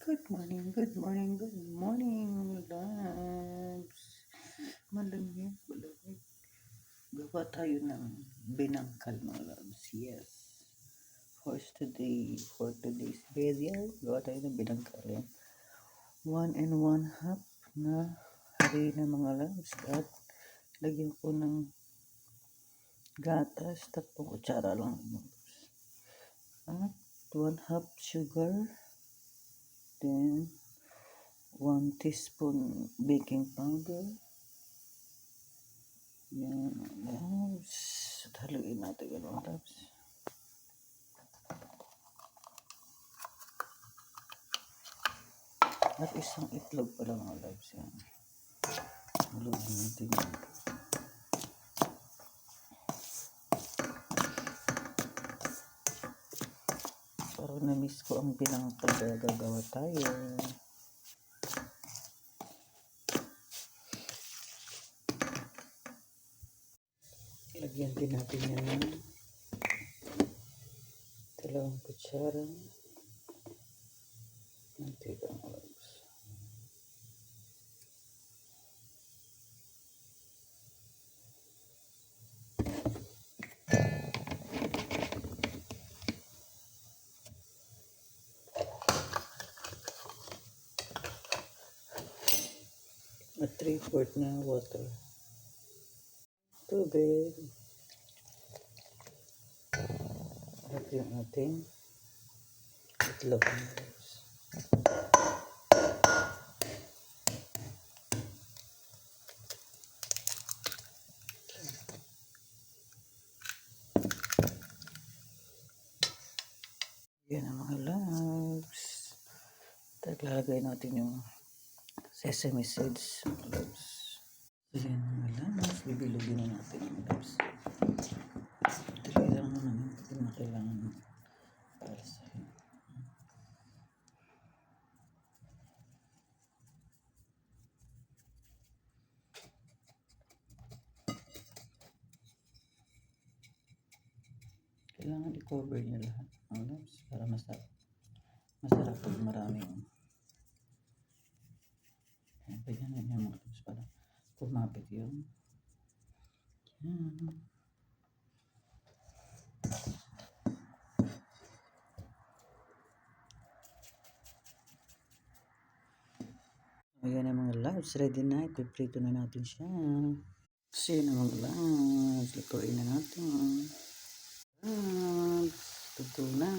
Good morning, good morning, good morning, loves. Malamig, malamig. Gawa tayo ng binangkal, mga loves. Yes. For today's video, gawa tayo ng binangkal. 1 1/2 na harina, mga loves. At lagyan ko ng gatas, 3 kutsara lang. At 1/2 sugar. Then 1 teaspoon baking powder. Yan, loves. At haluin natin yan, mga loves. At isang itlog pala, mga loves. Yan. Haluin natin yan. Parang na-miss ko ang binangkal, kaya gagawa tayo. Lagyan din natin yan ng 2 kutsara mantika, mga loves. At 3/4 na water. Tubig. At yung ating itlog, mga loves. Yan ang mga loves. Lalagay natin yung sesame seeds, mga loves. So yan mga loves, bibilugin na natin, mga loves. Ito lang naman yung na kailangan para sa kailangan i-cover nyo lahat, mga loves, para masarap pag maraming ganyan na yung mga loves, para kumapit yung yan. Ayan na mga loves, ready na, ipiprito na natin siya. So yun na mga loves, lutuin na natin. Loves, luto na.